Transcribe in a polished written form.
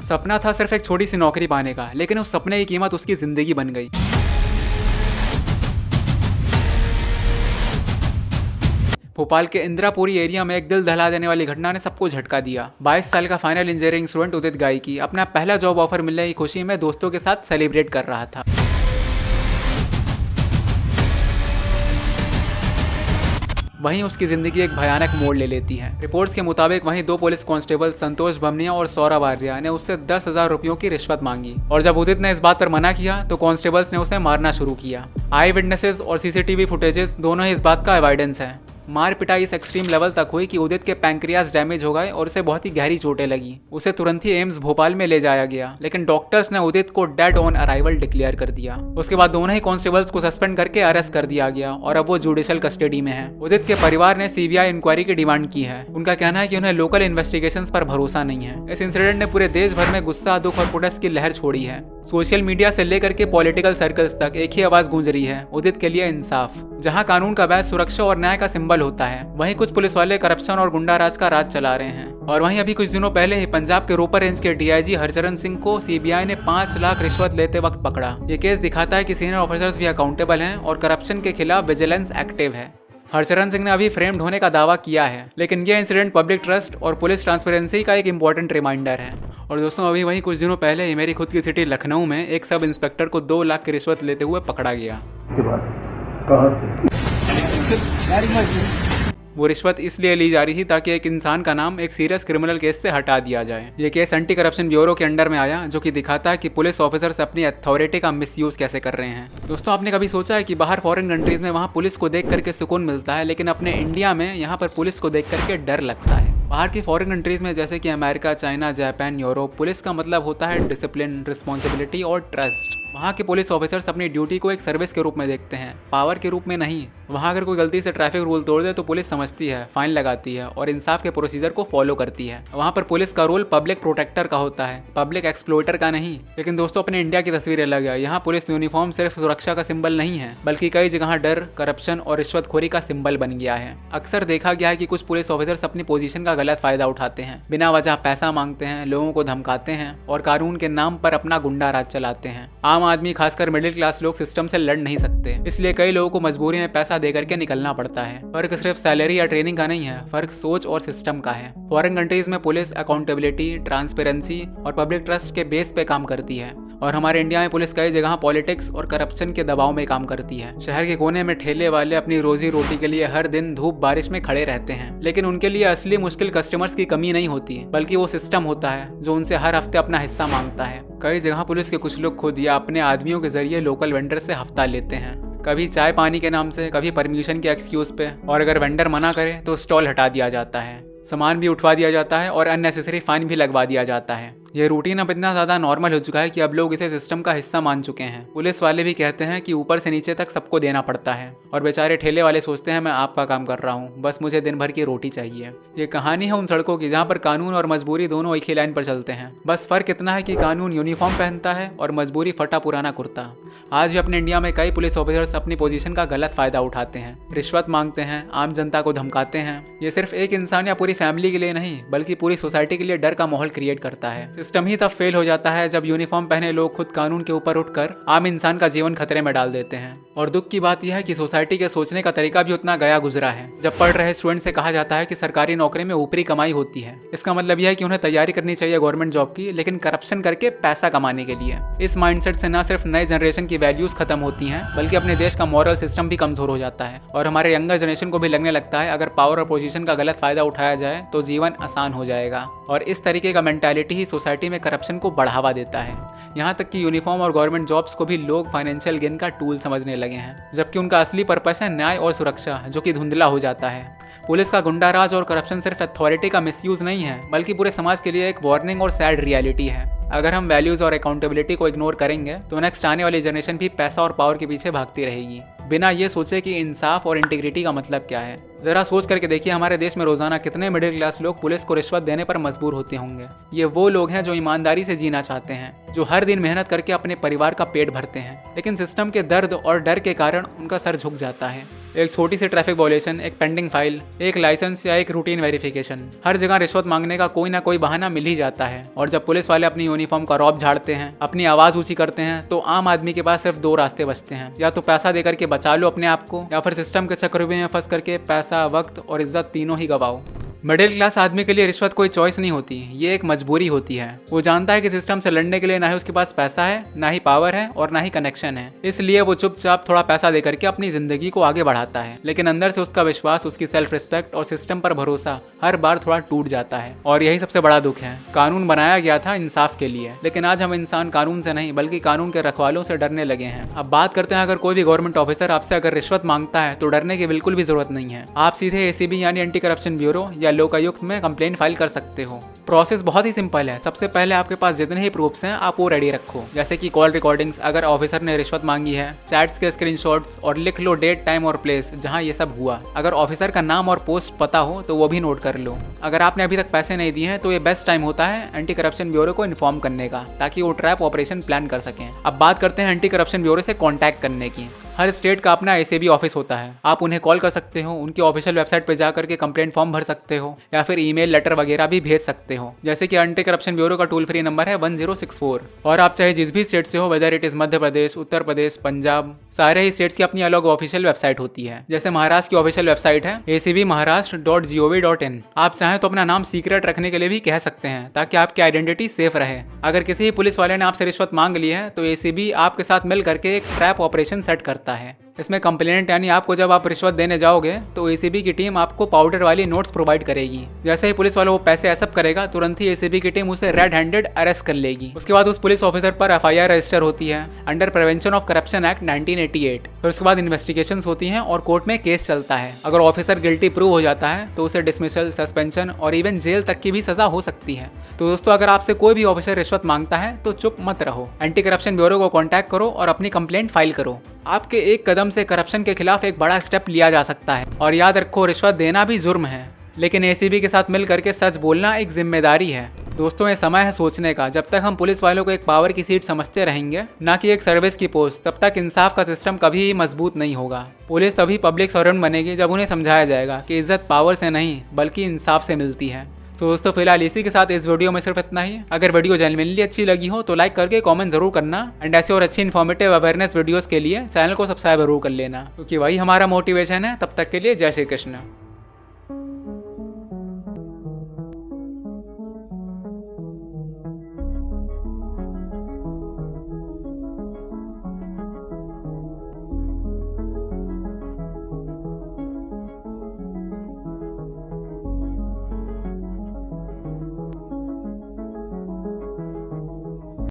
सपना था सिर्फ एक छोटी सी नौकरी पाने का, लेकिन उस सपने की कीमत उसकी जिंदगी बन गई। भोपाल के इंदिरापुरी एरिया में एक दिल दहला देने वाली घटना ने सबको झटका दिया। 22 साल का फाइनल इंजीनियरिंग स्टूडेंट उदित गायकी अपना पहला जॉब ऑफर मिलने की खुशी में दोस्तों के साथ सेलिब्रेट कर रहा था। वहीं उसकी जिंदगी एक भयानक मोड़ ले लेती है। रिपोर्ट्स के मुताबिक वहीं 2 पुलिस कांस्टेबल संतोष भमनिया और सौरभ आर्या ने उससे 10,000 रुपयों की रिश्वत मांगी, और जब उदित ने इस बात पर मना किया तो कांस्टेबल्स ने उसे मारना शुरू किया। आई विटनेसेस और सीसीटीवी फुटेजेस दोनों ही इस बात का एविडेंस है। मार पिटाई इस एक्सट्रीम लेवल तक हुई कि उदित के पैंक्रियाज डैमेज हो गए और उसे बहुत ही गहरी चोटें लगी। उसे तुरंत ही एम्स भोपाल में ले जाया गया, लेकिन डॉक्टर्स ने उदित को डेड ऑन अराइवल डिक्लेयर कर दिया। उसके बाद दोनों ही कांस्टेबल्स को सस्पेंड करके अरेस्ट कर दिया गया और अब वो जुडिशियल कस्टडी में है। उदित के परिवार ने सीबीआई इंक्वायरी की डिमांड की है। उनका कहना है कि उन्हें लोकल इन्वेस्टिगेशंस पर भरोसा नहीं है। इस इंसिडेंट ने पूरे देश भर में गुस्सा, दुख और प्रोटेस्ट की लहर छोड़ी है। सोशल मीडिया से लेकर के पॉलिटिकल सर्कल्स तक एक ही आवाज गूंज रही है, उदित के लिए इंसाफ। जहां कानून का बैज सुरक्षा और न्याय का सिंबल होता है, वहीं कुछ पुलिस वाले करप्शन और गुंडा राज का राज चला रहे हैं। और वहीं अभी कुछ दिनों पहले ही पंजाब के रोपर रेंज के डीआईजी हरचरण सिंह को सीबीआई ने 5 लाख रिश्वत लेते वक्त पकड़ा। ये केस दिखाता है कि सीनियर ऑफिसर्स भी अकाउंटेबल हैं और करप्शन के खिलाफ विजिलेंस एक्टिव है। हरचरण सिंह ने अभी फ्रेम्ड होने का दावा किया है, लेकिन यह इंसिडेंट पब्लिक ट्रस्ट और पुलिस ट्रांसपेरेंसी का एक इंपॉर्टेंट रिमाइंडर है। और दोस्तों, अभी वहीं कुछ दिनों पहले ही मेरी खुद की सिटी लखनऊ में एक सब इंस्पेक्टर को 2 लाख की रिश्वत लेते हुए पकड़ा गया। वो रिश्वत इसलिए ली जा रही थी ताकि एक इंसान का नाम एक सीरियस क्रिमिनल केस से हटा दिया जाए। ये केस एंटी करप्शन ब्यूरो के अंडर में आया, जो कि दिखाता है कि पुलिस ऑफिसर्स अपनी अथॉरिटी का मिसयूज कैसे कर रहे हैं। दोस्तों, आपने कभी सोचा है कि बाहर फॉरेन कंट्रीज में वहाँ पुलिस को देख करके सुकून मिलता है, लेकिन अपने इंडिया में यहाँ पर पुलिस को देख करके डर लगता है। बाहर की फॉरेन कंट्रीज में जैसे कि America, China, Japan, Europe, police का मतलब होता है डिसिप्लिन, रिस्पॉन्सिबिलिटी और ट्रस्ट। वहाँ के पुलिस ऑफिसर्स अपनी ड्यूटी को एक सर्विस के रूप में देखते हैं, पावर के रूप में नहीं। वहाँ अगर कोई गलती से ट्रैफिक रूल तोड़ दे तो पुलिस समझती है, फाइन लगाती है और इंसाफ के प्रोसीजर को फॉलो करती है। वहाँ पर पुलिस का रोल पब्लिक प्रोटेक्टर का होता है, पब्लिक एक्सप्लोइटर का नहीं। लेकिन दोस्तों, अपने इंडिया की तस्वीर अलग है। यहाँ पुलिस यूनिफॉर्म सिर्फ सुरक्षा का सिंबल नहीं है, बल्कि कई जगह डर, करप्शन और रिश्वतखोरी का सिंबल बन गया है। अक्सर देखा गया है कि कुछ पुलिस ऑफिसर्स अपनी पोजीशन का गलत फायदा उठाते हैं, बिना वजह पैसा मांगते हैं, लोगों को धमकाते हैं और कानून के नाम पर अपना गुंडा राज चलाते हैं। आम आदमी, खासकर मिडिल क्लास लोग सिस्टम से लड़ नहीं सकते, इसलिए कई लोगों को मजबूरी में पैसा देकर के निकलना पड़ता है। फर्क सिर्फ सैलरी या ट्रेनिंग का नहीं है, फर्क सोच और सिस्टम का है। फॉरेन कंट्रीज में पुलिस अकाउंटेबिलिटी, ट्रांसपेरेंसी और पब्लिक ट्रस्ट के बेस पे काम करती है, और हमारे इंडिया में पुलिस कई जगह पॉलिटिक्स और करप्शन के दबाव में काम करती है। शहर के कोने में ठेले वाले अपनी रोजी रोटी के लिए हर दिन धूप बारिश में खड़े रहते हैं, लेकिन उनके लिए असली मुश्किल कस्टमर्स की कमी नहीं होती, बल्कि वो सिस्टम होता है जो उनसे हर हफ्ते अपना हिस्सा मांगता है। कई जगह पुलिस के कुछ लोग खुद या अपने आदमियों के जरिए लोकल वेंडर से हफ्ता लेते हैं, कभी चाय पानी के नाम से, कभी परमिशन के एक्सक्यूज पे, और अगर वेंडर मना करे तो स्टॉल हटा दिया जाता है, सामान भी उठवा दिया जाता है और अननेसेसरी फाइन भी लगवा दिया जाता है। ये रूटीन अब इतना ज़्यादा नॉर्मल हो चुका है कि अब लोग इसे सिस्टम का हिस्सा मान चुके हैं। पुलिस वाले भी कहते हैं कि ऊपर से नीचे तक सबको देना पड़ता है, और बेचारे ठेले वाले सोचते हैं मैं आपका काम कर रहा हूँ, बस मुझे दिन भर की रोटी चाहिए। ये कहानी है उन सड़कों की जहाँ पर कानून और मजबूरी दोनों एक ही लाइन पर चलते हैं। बस फर्क इतना है कि कानून यूनिफॉर्म पहनता है और मजबूरी फटा पुराना कुर्ता। आज भी अपने इंडिया में कई पुलिस ऑफिसर्स अपनी पोजीशन का गलत फायदा उठाते हैं, रिश्वत मांगते हैं, आम जनता को धमकाते हैं। ये सिर्फ एक इंसान या पूरी फैमिली के लिए नहीं, बल्कि पूरी सोसाइटी के लिए डर का माहौल क्रिएट करता है। सिस्टम ही तब फेल हो जाता है जब यूनिफॉर्म पहने लोग खुद कानून के ऊपर उठकर आम इंसान का जीवन खतरे में डाल देते हैं। और दुख की बात यह है कि सोसाइटी के सोचने का तरीका भी उतना गया गुजरा है। जब पढ़ रहे स्टूडेंट से कहा जाता है कि सरकारी नौकरी में ऊपरी कमाई होती है, इसका मतलब यह है कि उन्हें तैयारी करनी चाहिए गवर्नमेंट जॉब की, लेकिन करप्शन करके पैसा कमाने के लिए। इस माइंडसेट से न सिर्फ नए जनरेशन की वैल्यूज खत्म होती हैं, बल्कि अपने देश का मॉरल सिस्टम भी कमजोर हो जाता है। और हमारे यंगर जनरेशन को भी लगने लगता है अगर पावर और पोजीशन का गलत फायदा उठाया जाए तो जीवन आसान हो जाएगा। और इस तरीके का मेंटालिटी ही सोसाइटी में करप्शन को बढ़ावा देता है। यहाँ तक कि यूनिफॉर्म और गवर्नमेंट जॉब्स को भी लोग फाइनेंशियल गेन का टूल समझने लगे हैं, जबकि उनका असली पर्पस है न्याय और सुरक्षा, जो कि धुंधला हो जाता है। पुलिस का गुंडाराज और करप्शन सिर्फ अथॉरिटी का मिसयूज नहीं है, बल्कि पूरे समाज के लिए एक वार्निंग और सैड रियलिटी है। अगर हम वैल्यूज और अकाउंटेबिलिटी को इग्नोर करेंगे तो नेक्स्ट आने वाली जनरेशन भी पैसा और पावर के पीछे भागती रहेगी, बिना ये सोचे कि इंसाफ और इंटीग्रिटी का मतलब क्या है। जरा सोच करके देखिए हमारे देश में रोजाना कितने मिडिल क्लास लोग पुलिस को रिश्वत देने पर मजबूर होते होंगे। ये वो लोग हैं जो ईमानदारी से जीना चाहते हैं, जो हर दिन मेहनत करके अपने परिवार का पेट भरते हैं, लेकिन सिस्टम के दर्द और डर के कारण उनका सर झुक जाता है। एक छोटी सी ट्रैफिक वॉयलेशन, एक पेंडिंग फाइल, एक लाइसेंस या एक रूटीन वेरिफिकेशन, हर जगह रिश्वत मांगने का कोई ना कोई बहाना मिल ही जाता है। और जब पुलिस वाले अपनी यूनिफॉर्म का रौब झाड़ते हैं, अपनी आवाज ऊंची करते हैं, तो आम आदमी के पास सिर्फ 2 रास्ते बचते हैं, या तो पैसा देकर के बचा लो अपने आप को, या फिर सिस्टम के चक्रव्यूह में फंस करके पैसा, वक्त और इज्जत तीनों ही गवाओ। मिडिल क्लास आदमी के लिए रिश्वत कोई चॉइस नहीं होती, ये एक मजबूरी होती है। वो जानता है कि सिस्टम से लड़ने के लिए ना ही उसके पास पैसा है, ना ही पावर है और ना ही कनेक्शन है, इसलिए वो चुपचाप थोड़ा पैसा देकर के अपनी जिंदगी को आगे बढ़ाता है। लेकिन अंदर से उसका विश्वास, उसकी सेल्फ रिस्पेक्ट और सिस्टम पर भरोसा हर बार थोड़ा टूट जाता है। और यही सबसे बड़ा दुख है। कानून बनाया गया था इंसाफ के लिए, लेकिन आज हम इंसान कानून से नहीं बल्कि कानून के रखवालों से डरने लगे हैं। अब बात करते हैं, अगर कोई भी गवर्नमेंट ऑफिसर आपसे अगर रिश्वत मांगता है तो डरने की बिल्कुल भी जरूरत नहीं है। आप सीधे ACB यानी एंटी करप्शन ब्यूरो या लोकायुक्त में कंप्लेंट फाइल कर सकते हो। प्रोसेस बहुत ही सिंपल है। सबसे पहले आपके पास जितने ही प्रूफ्स हैं आप वो रेडी रखो, जैसे कि कॉल रिकॉर्डिंग्स अगर ऑफिसर ने रिश्वत मांगी है, चैट्स के स्क्रीनशॉट्स, और लिख लो डेट, टाइम और प्लेस जहां ये सब हुआ। अगर ऑफिसर का नाम और पोस्ट पता हो तो वो भी नोट कर लो। अगर आपने अभी तक पैसे नहीं दिए हैं तो ये बेस्ट टाइम होता है एंटी करप्शन ब्यूरो को इन्फॉर्म करने का, ताकि वो ट्रैप ऑपरेशन प्लान कर सकें। अब बात करते हैं एंटी करप्शन ब्यूरो से कॉन्टैक्ट करने की। हर स्टेट का अपना ACB ऑफिस होता है। आप उन्हें कॉल कर सकते हो, उनकी ऑफिशियल वेबसाइट पे जाकर के कंप्लेंट फॉर्म भर सकते हो, या फिर ईमेल, लेटर वगैरह भी भेज सकते हो। जैसे कि एंटी करप्शन ब्यूरो का टोल फ्री नंबर है 1064। और आप चाहे जिस भी स्टेट से हो, whether it is Madhya Pradesh, Uttar Pradesh, Punjab, सारे ही स्टेट्स की अपनी अलग ऑफिशियल वेबसाइट होती है। जैसे महाराष्ट्र की ऑफिशियल वेबसाइट है acbmaharashtra.gov.in। आप चाहें तो अपना नाम सीक्रेट रखने के लिए भी कह सकते हैं, ताकि आपकी आइडेंटिटी सेफ रहे। अगर किसी भी पुलिस वाले ने आपसे रिश्वत मांग ली है तो ACB आपके साथ मिल करके एक ट्रैप ऑपरेशन सेट करता है। इसमें कंप्लेंट यानी आपको जब आप रिश्वत देने जाओगे तो ACB की टीम आपको पाउडर वाली नोट्स प्रोवाइड करेगी। जैसे ही पुलिस वाला वो पैसे एक्सेप्ट करेगा, तुरंत ही ACB की टीम उसे रेड हैंडेड अरेस्ट कर लेगी। उसके बाद उस पुलिस ऑफिसर पर FIR रजिस्टर होती है under prevention of corruption act 1988। फिर उसके बाद इन्वेस्टिगेशन होती हैं और कोर्ट में केस चलता है। अगर ऑफिसर गिल्टी प्रूव हो जाता है तो उसे डिसमिसल, सस्पेंशन और इवन जेल तक की भी सजा हो सकती है। तो दोस्तों, अगर आपसे कोई भी ऑफिसर रिश्वत मांगता है तो चुप मत रहो, एंटी करप्शन ब्यूरो को कॉन्टैक्ट करो और अपनी कंप्लेंट फाइल करो। आपके एक कदम से करप्शन के खिलाफ एक बड़ा स्टेप लिया जा सकता है। और याद रखो, रिश्वत देना भी जुर्म है, लेकिन ACB के साथ मिल करके सच बोलना एक जिम्मेदारी है। दोस्तों, ये समय है सोचने का। जब तक हम पुलिस वालों को एक पावर की सीट समझते रहेंगे, ना कि एक सर्विस की पोस्ट, तब तक इंसाफ का सिस्टम कभी मजबूत नहीं होगा। पुलिस तभी पब्लिक सर्वेंट बनेगी जब उन्हें समझाया जाएगा कि इज्जत पावर से नहीं बल्कि इंसाफ से मिलती है। तो दोस्तों, फिलहाल इसी के साथ इस वीडियो में सिर्फ इतना ही। अगर वीडियो जेन्युइनली अच्छी लगी हो तो लाइक करके कमेंट जरूर करना, एंड ऐसे और अच्छी इन्फॉर्मेटिव अवेयरनेस वीडियोस के लिए चैनल को सब्सक्राइब जरूर कर लेना, क्योंकि वही हमारा मोटिवेशन है। तब तक के लिए जय श्री कृष्ण।